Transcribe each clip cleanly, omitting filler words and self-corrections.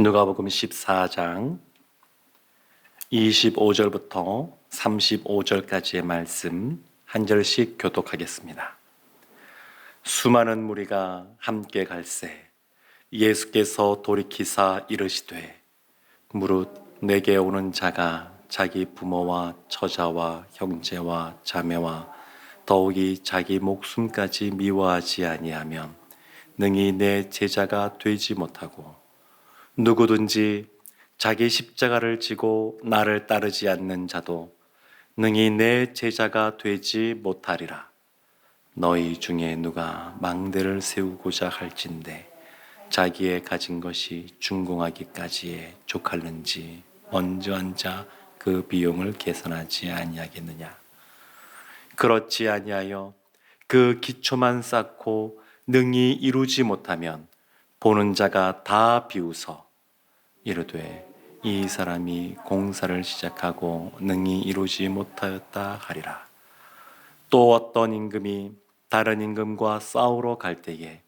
누가복음 14장 25절부터 35절까지의 말씀 한 절씩 교독하겠습니다. 수많은 무리가 함께 갈새 예수께서 돌이키사 이르시되 무릇 내게 오는 자가 자기 부모와 처자와 형제와 자매와 더욱이 자기 목숨까지 미워하지 아니하면 능히 내 제자가 되지 못하고 누구든지 자기 십자가를 지고 나를 따르지 않는 자도 능히 내 제자가 되지 못하리라. 너희 중에 누가 망대를 세우고자 할진대 자기의 가진 것이 준공하기까지에 족할는지 먼저 앉아 그 비용을 계산하지 아니하겠느냐. 그렇지 아니하여 그 기초만 쌓고 능히 이루지 못하면 보는 자가 다 비웃어 이르되 이 사람이 공사를 시작하고 능히 이루지 못하였다 하리라. 또 어떤 임금이 다른 임금과 싸우러 갈 때에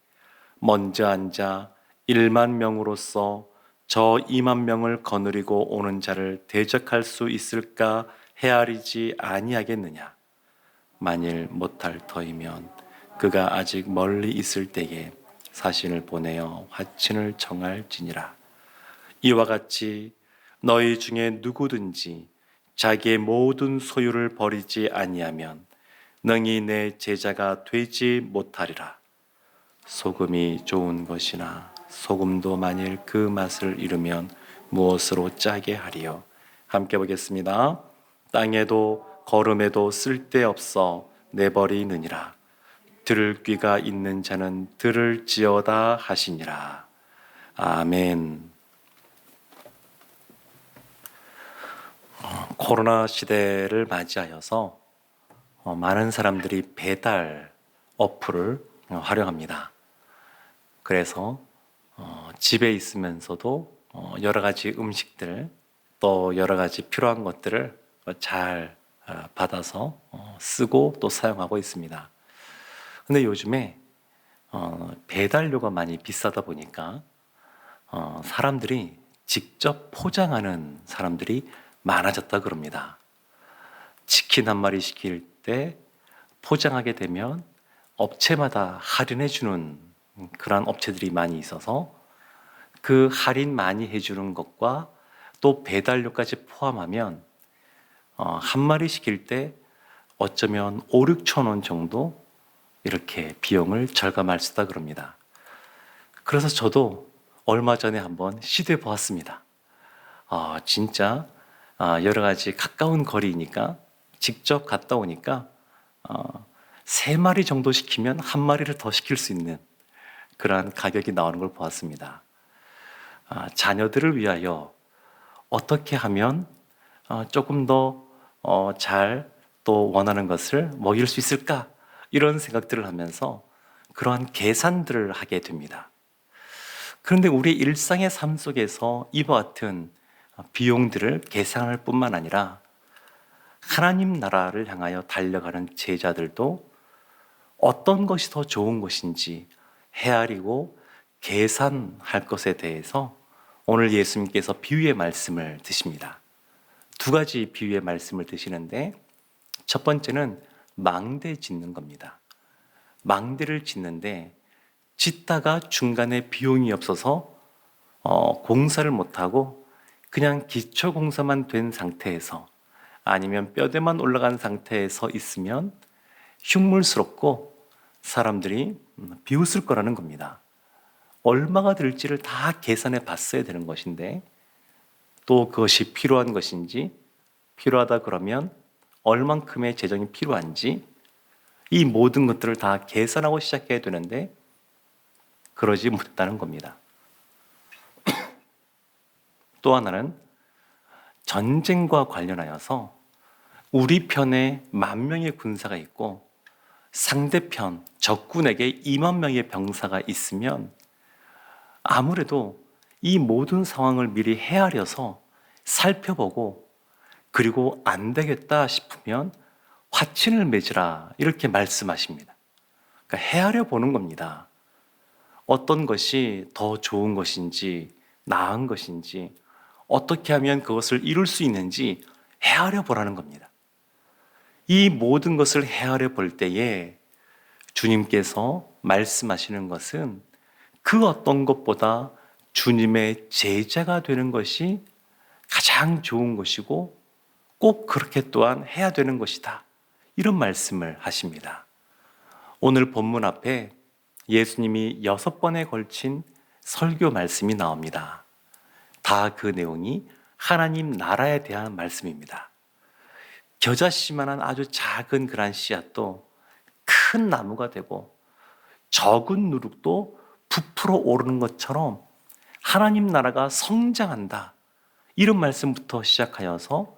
먼저 앉아 1만 명으로서 저 2만 명을 거느리고 오는 자를 대적할 수 있을까 헤아리지 아니하겠느냐. 만일 못할 터이면 그가 아직 멀리 있을 때에 사신을 보내어 화친을 정할지니라. 이와 같이 너희 중에 누구든지 자기의 모든 소유를 버리지 아니하면 능히 내 제자가 되지 못하리라. 소금이 좋은 것이나 소금도 만일 그 맛을 잃으면 무엇으로 짜게 하리요. 함께 보겠습니다. 땅에도 거름에도 쓸데없어 내버리느니라. 들을 귀가 있는 자는 들을지어다 하시니라. 아멘. 코로나 시대를 맞이하여서 많은 사람들이 배달 어플을 활용합니다. 그래서 집에 있으면서도 여러 가지 음식들 또 여러 가지 필요한 것들을 잘 받아서 쓰고 또 사용하고 있습니다. 근데 요즘에 배달료가 많이 비싸다 보니까 사람들이 직접 포장하는 사람들이 많아졌다 그럽니다. 치킨 한 마리 시킬 때 포장하게 되면 업체마다 할인해 주는 그런 업체들이 많이 있어서 그 할인 많이 해주는 것과 또 배달료까지 포함하면 한 마리 시킬 때 어쩌면 5, 6천 원 정도 이렇게 비용을 절감할 수 있다 그럽니다. 그래서 저도 얼마 전에 한번 시도해 보았습니다. 진짜 여러 가지 가까운 거리니까 직접 갔다 오니까 3마리 정도 시키면 한 마리를 더 시킬 수 있는 그러한 가격이 나오는 걸 보았습니다. 자녀들을 위하여 어떻게 하면 조금 더 잘 또 원하는 것을 먹일 수 있을까? 이런 생각들을 하면서 그러한 계산들을 하게 됩니다. 그런데 우리 일상의 삶 속에서 이와 같은 비용들을 계산할 뿐만 아니라 하나님 나라를 향하여 달려가는 제자들도 어떤 것이 더 좋은 것인지 헤아리고 계산할 것에 대해서 오늘 예수님께서 비유의 말씀을 드십니다. 2가지 비유의 말씀을 드시는데 첫 번째는 망대 짓는 겁니다. 망대를 짓는데 짓다가 중간에 비용이 없어서 공사를 못하고 그냥 기초 공사만 된 상태에서 아니면 뼈대만 올라간 상태에서 있으면 흉물스럽고 사람들이 비웃을 거라는 겁니다. 얼마가 들지를 다 계산해 봤어야 되는 것인데 또 그것이 필요한 것인지 필요하다 그러면 얼만큼의 재정이 필요한지 이 모든 것들을 다 계산하고 시작해야 되는데 그러지 못했다는 겁니다. 또 하나는 전쟁과 관련하여서 우리 편에 10,000명의 군사가 있고 상대편 적군에게 20,000명의 병사가 있으면 아무래도 이 모든 상황을 미리 헤아려서 살펴보고 그리고 안 되겠다 싶으면 화친을 맺으라 이렇게 말씀하십니다. 그러니까 헤아려 보는 겁니다. 어떤 것이 더 좋은 것인지 나은 것인지, 어떻게 하면 그것을 이룰 수 있는지 헤아려 보라는 겁니다. 이 모든 것을 헤아려 볼 때에 주님께서 말씀하시는 것은 그 어떤 것보다 주님의 제자가 되는 것이 가장 좋은 것이고 꼭 그렇게 또한 해야 되는 것이다. 이런 말씀을 하십니다. 오늘 본문 앞에 예수님이 6번에 걸친 설교 말씀이 나옵니다. 다 그 내용이 하나님 나라에 대한 말씀입니다. 겨자씨만한 아주 작은 그런 씨앗도 큰 나무가 되고 적은 누룩도 부풀어 오르는 것처럼 하나님 나라가 성장한다. 이런 말씀부터 시작하여서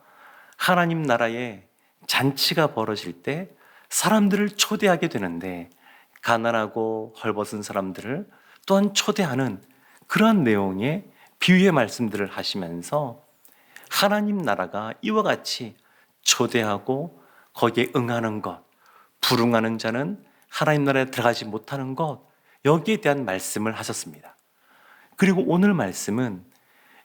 하나님 나라에 잔치가 벌어질 때 사람들을 초대하게 되는데 가난하고 헐벗은 사람들을 또한 초대하는 그런 내용의 비유의 말씀들을 하시면서 하나님 나라가 이와 같이 초대하고 거기에 응하는 것, 불응하는 자는 하나님 나라에 들어가지 못하는 것, 여기에 대한 말씀을 하셨습니다. 그리고 오늘 말씀은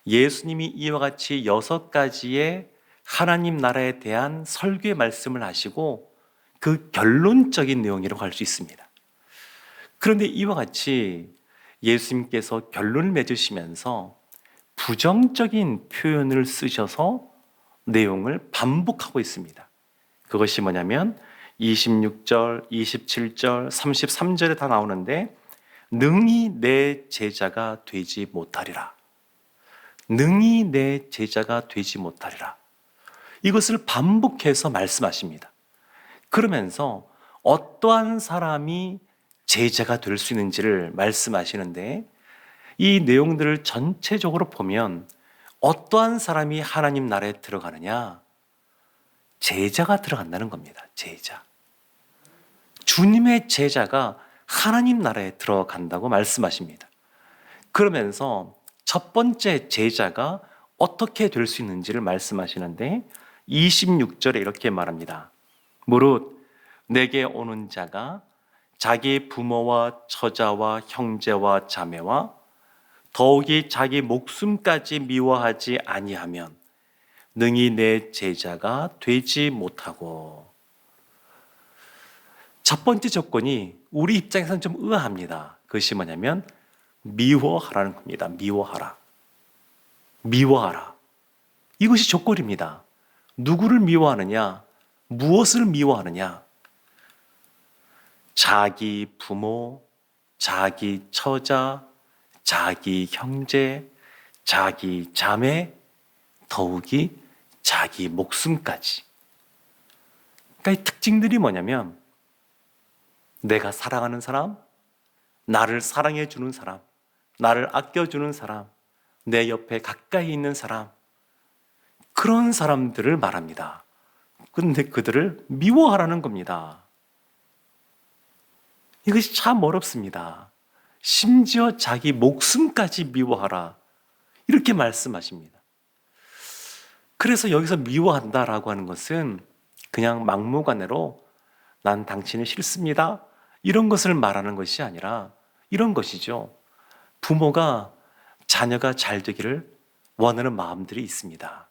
예수님이 이와 같이 6가지의 하나님 나라에 대한 설교의 말씀을 하시고 그 결론적인 내용이라고 할 수 있습니다. 그런데 이와 같이 예수님께서 결론을 맺으시면서 부정적인 표현을 쓰셔서 내용을 반복하고 있습니다. 그것이 뭐냐면 26절, 27절, 33절에 다 나오는데 능히 내 제자가 되지 못하리라. 능히 내 제자가 되지 못하리라. 이것을 반복해서 말씀하십니다. 그러면서 어떠한 사람이 제자가 될 수 있는지를 말씀하시는데 이 내용들을 전체적으로 보면 어떠한 사람이 하나님 나라에 들어가느냐? 제자가 들어간다는 겁니다. 제자. 주님의 제자가 하나님 나라에 들어간다고 말씀하십니다. 그러면서 첫 번째 제자가 어떻게 될 수 있는지를 말씀하시는데 26절에 이렇게 말합니다. 무릇 내게 오는 자가 자기 부모와 처자와 형제와 자매와 더욱이 자기 목숨까지 미워하지 아니하면 능히 내 제자가 되지 못하고. 첫 번째 조건이 우리 입장에서는 좀 의아합니다. 그것이 뭐냐면 미워하라는 겁니다. 미워하라. 미워하라. 이것이 조건입니다. 누구를 미워하느냐? 무엇을 미워하느냐? 자기 부모, 자기 처자, 자기 형제, 자기 자매, 더욱이 자기 목숨까지. 그러니까 이 특징들이 뭐냐면 내가 사랑하는 사람, 나를 사랑해 주는 사람, 나를 아껴주는 사람, 내 옆에 가까이 있는 사람, 그런 사람들을 말합니다. 그런데 그들을 미워하라는 겁니다. 이것이 참 어렵습니다. 심지어 자기 목숨까지 미워하라. 이렇게 말씀하십니다. 그래서 여기서 미워한다라고 하는 것은 그냥 막무가내로 난 당신이 싫습니다. 이런 것을 말하는 것이 아니라 이런 것이죠. 부모가 자녀가 잘 되기를 원하는 마음들이 있습니다.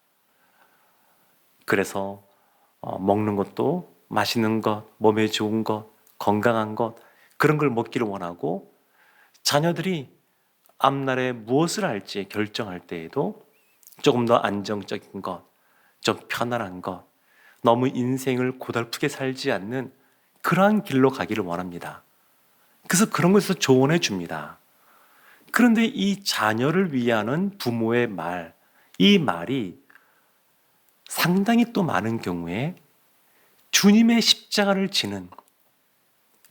그래서 먹는 것도 맛있는 것, 몸에 좋은 것, 건강한 것, 그런 걸 먹기를 원하고 자녀들이 앞날에 무엇을 할지 결정할 때에도 조금 더 안정적인 것, 좀 편안한 것, 너무 인생을 고달프게 살지 않는 그러한 길로 가기를 원합니다. 그래서 그런 것에서 조언해 줍니다. 그런데 이 자녀를 위하는 부모의 말, 이 말이 상당히 또 많은 경우에 주님의 십자가를 지는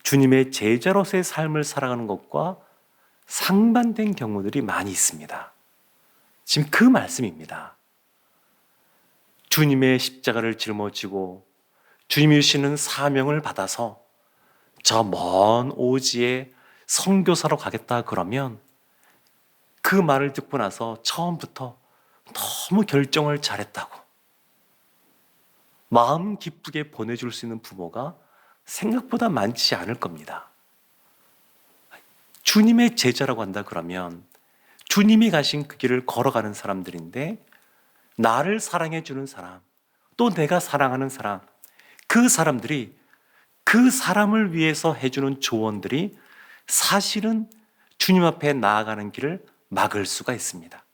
주님의 제자로서의 삶을 살아가는 것과 상반된 경우들이 많이 있습니다. 지금 그 말씀입니다. 주님의 십자가를 짊어지고 주님이 주시는 사명을 받아서 저 먼 오지에 선교사로 가겠다 그러면 그 말을 듣고 나서 처음부터 너무 결정을 잘했다고 마음 기쁘게 보내줄 수 있는 부모가 생각보다 많지 않을 겁니다. 주님의 제자라고 한다 그러면 주님이 가신 그 길을 걸어가는 사람들인데, 나를 사랑해 주는 사람, 또 내가 사랑하는 사람, 그 사람들이, 그 사람을 위해서 해주는 조언들이 사실은 주님 앞에 나아가는 길을 막을 수가 있습니다.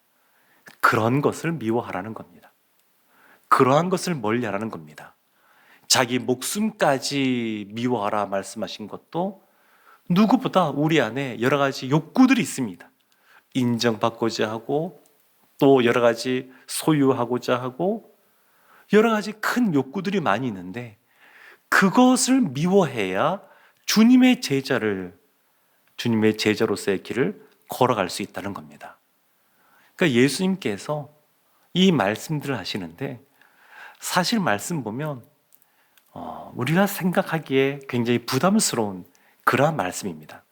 그런 것을 미워하라는 겁니다. 그러한 것을 멀리하라는 겁니다. 자기 목숨까지 미워하라 말씀하신 것도 누구보다 우리 안에 여러 가지 욕구들이 있습니다. 인정받고자 하고, 또 여러 가지 소유하고자 하고, 여러 가지 큰 욕구들이 많이 있는데, 그것을 미워해야 주님의 제자로서의 길을 걸어갈 수 있다는 겁니다. 그러니까 예수님께서 이 말씀들을 하시는데, 사실 말씀 보면 우리가 생각하기에 굉장히 부담스러운 그러한 말씀입니다.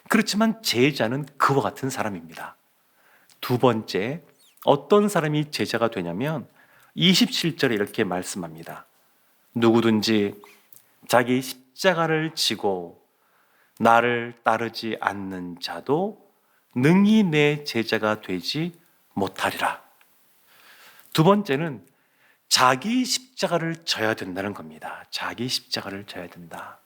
그렇지만 제자는 그와 같은 사람입니다. 두 번째, 어떤 사람이 제자가 되냐면 27절에 이렇게 말씀합니다. 누구든지 자기 십자가를 지고 나를 따르지 않는 자도 능히 내 제자가 되지 못하리라. 두 번째는 자기 십자가를 져야 된다는 겁니다. 자기 십자가를 져야 된다.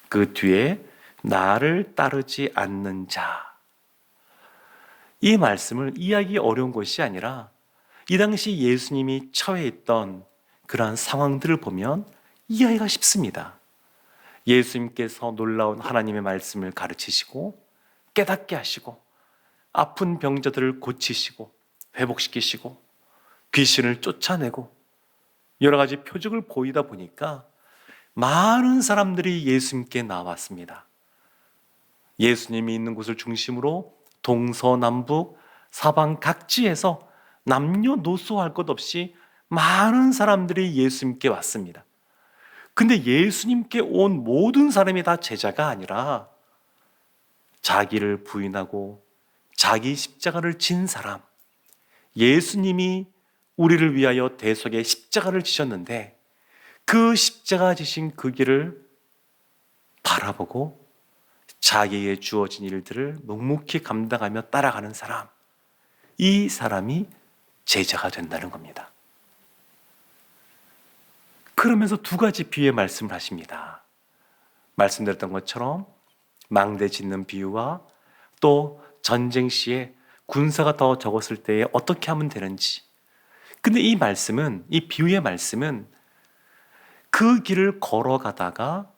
그 뒤에 나를 따르지 않는 자. 이 말씀을 이해하기 어려운 것이 아니라 이 당시 예수님이 처해있던 그러한 상황들을 보면 이해하기가 쉽습니다. 예수님께서 놀라운 하나님의 말씀을 가르치시고 깨닫게 하시고 아픈 병자들을 고치시고 회복시키시고 귀신을 쫓아내고 여러 가지 표적을 보이다 보니까 많은 사람들이 예수님께 나왔습니다. 예수님이 있는 곳을 중심으로 동서남북 사방 각지에서 남녀노소할 것 없이 많은 사람들이 예수님께 왔습니다. 근데 예수님께 온 모든 사람이 다 제자가 아니라 자기를 부인하고 자기 십자가를 진 사람, 예수님이 우리를 위하여 대속의 십자가를 지셨는데 그 십자가 지신 그 길을 바라보고 자기에게 주어진 일들을 묵묵히 감당하며 따라가는 사람, 이 사람이 제자가 된다는 겁니다. 그러면서 두 가지 비유의 말씀을 하십니다. 말씀드렸던 것처럼 망대 짓는 비유와 또 전쟁 시에 군사가 더 적었을 때에 어떻게 하면 되는지. 근데 이 말씀은, 이 비유의 말씀은 그 길을 걸어가다가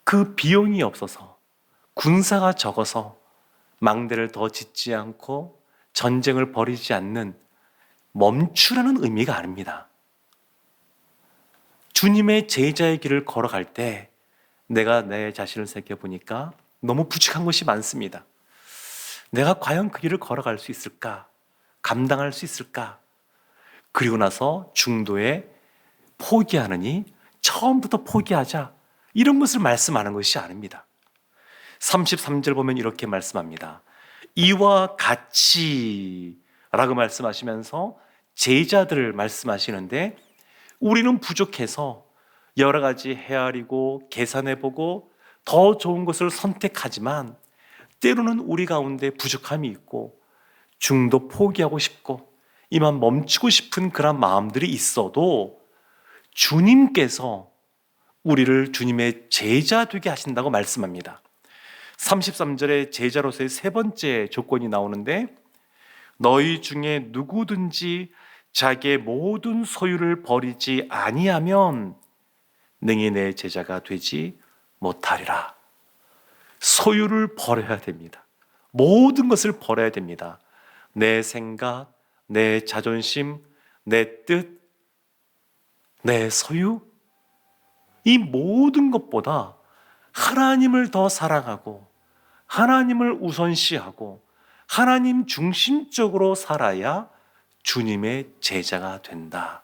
그 비용이 없어서 군사가 적어서 망대를 더 짓지 않고 전쟁을 벌이지 않는 멈추라는 의미가 아닙니다. 주님의 제자의 길을 걸어갈 때 내가 내 자신을 살펴보니까 너무 부족한 것이 많습니다. 내가 과연 그 길을 걸어갈 수 있을까? 감당할 수 있을까? 그리고 나서 중도에 포기하느니 처음부터 포기하자, 이런 것을 말씀하는 것이 아닙니다. 33절 보면 이렇게 말씀합니다. 이와 같이 라고 말씀하시면서 제자들을 말씀하시는데, 우리는 부족해서 여러 가지 헤아리고 계산해보고 더 좋은 것을 선택하지만 때로는 우리 가운데 부족함이 있고 중도 포기하고 싶고 이만 멈추고 싶은 그런 마음들이 있어도 주님께서 우리를 주님의 제자 되게 하신다고 말씀합니다. 33절에 제자로서의 세 번째 조건이 나오는데, 너희 중에 누구든지 자기의 모든 소유를 버리지 아니하면 능히 내 제자가 되지 못하리라. 소유를 버려야 됩니다. 모든 것을 버려야 됩니다. 내 생각, 내 자존심, 내 뜻, 내 소유, 이 모든 것보다 하나님을 더 사랑하고 하나님을 우선시하고 하나님 중심적으로 살아야 주님의 제자가 된다.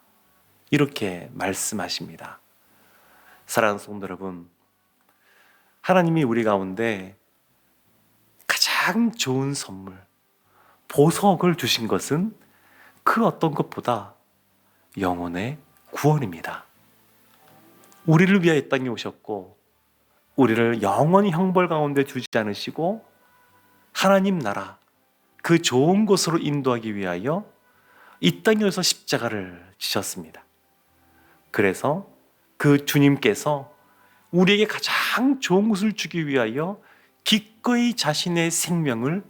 이렇게 말씀하십니다. 사랑하는 성도 여러분, 하나님이 우리 가운데 가장 좋은 선물, 보석을 주신 것은 그 어떤 것보다 영혼의 구원입니다. 우리를 위하여 이 땅에 오셨고 우리를 영원히 형벌 가운데 두지 않으시고 하나님 나라, 그 좋은 곳으로 인도하기 위하여 이 땅에서 십자가를 지셨습니다. 그래서 그 주님께서 우리에게 가장 좋은 것을 주기 위하여 기꺼이 자신의 생명을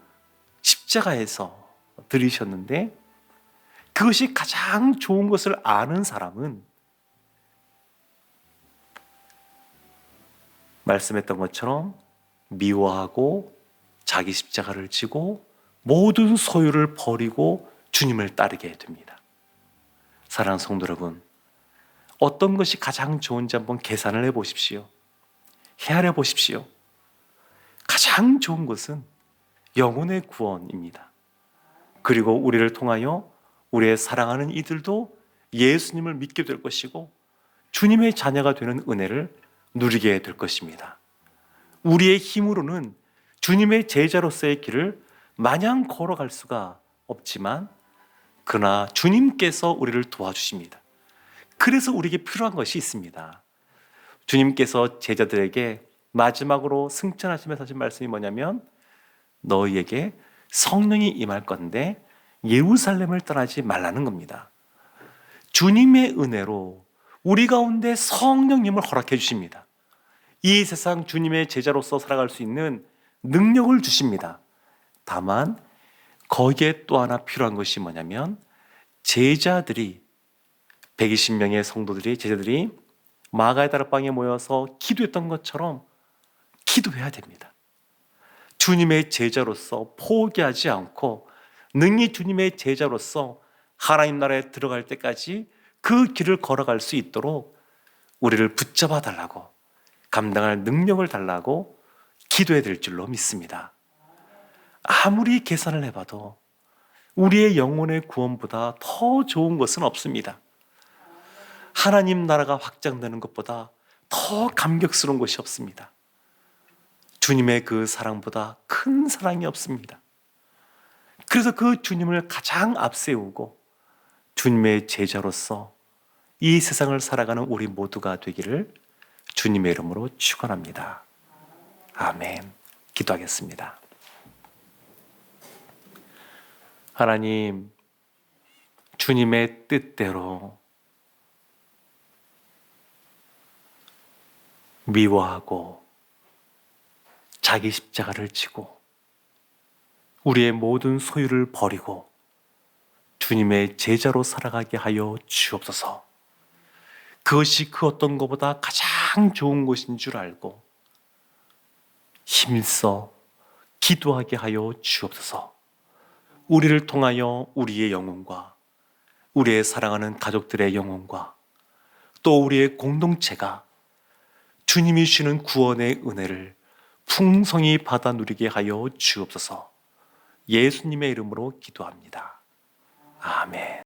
십자가에서 드리셨는데, 그것이 가장 좋은 것을 아는 사람은 말씀했던 것처럼 미워하고 자기 십자가를 지고 모든 소유를 버리고 주님을 따르게 됩니다. 사랑하는 성도 여러분, 어떤 것이 가장 좋은지 한번 계산을 해보십시오. 헤아려 보십시오. 가장 좋은 것은 영혼의 구원입니다. 그리고 우리를 통하여 우리의 사랑하는 이들도 예수님을 믿게 될 것이고 주님의 자녀가 되는 은혜를 누리게 될 것입니다. 우리의 힘으로는 주님의 제자로서의 길을 마냥 걸어갈 수가 없지만, 그러나 주님께서 우리를 도와주십니다. 그래서 우리에게 필요한 것이 있습니다. 주님께서 제자들에게 마지막으로 승천하시면서 하신 말씀이 뭐냐면, 너희에게 성령이 임할 건데 예루살렘을 떠나지 말라는 겁니다. 주님의 은혜로 우리 가운데 성령님을 허락해 주십니다. 이 세상 주님의 제자로서 살아갈 수 있는 능력을 주십니다. 다만 거기에 또 하나 필요한 것이 뭐냐면, 제자들이 120명의 성도들이, 제자들이 마가의 다락방에 모여서 기도했던 것처럼 기도해야 됩니다. 주님의 제자로서 포기하지 않고 능히 주님의 제자로서 하나님 나라에 들어갈 때까지 그 길을 걸어갈 수 있도록 우리를 붙잡아 달라고, 감당할 능력을 달라고 기도해야 될 줄로 믿습니다. 아무리 계산을 해봐도 우리의 영혼의 구원보다 더 좋은 것은 없습니다. 하나님 나라가 확장되는 것보다 더 감격스러운 것이 없습니다. 주님의 그 사랑보다 큰 사랑이 없습니다. 그래서 그 주님을 가장 앞세우고 주님의 제자로서 이 세상을 살아가는 우리 모두가 되기를 주님의 이름으로 축원합니다. 아멘. 기도하겠습니다. 하나님, 주님의 뜻대로 미워하고 자기 십자가를 지고 우리의 모든 소유를 버리고 주님의 제자로 살아가게 하여 주옵소서. 그것이 그 어떤 것보다 가장 좋은 것인 줄 알고 힘써 기도하게 하여 주옵소서. 우리를 통하여 우리의 영혼과 우리의 사랑하는 가족들의 영혼과 또 우리의 공동체가 주님이 주시는 구원의 은혜를 풍성히 받아 누리게 하여 주옵소서. 예수님의 이름으로 기도합니다. 아멘.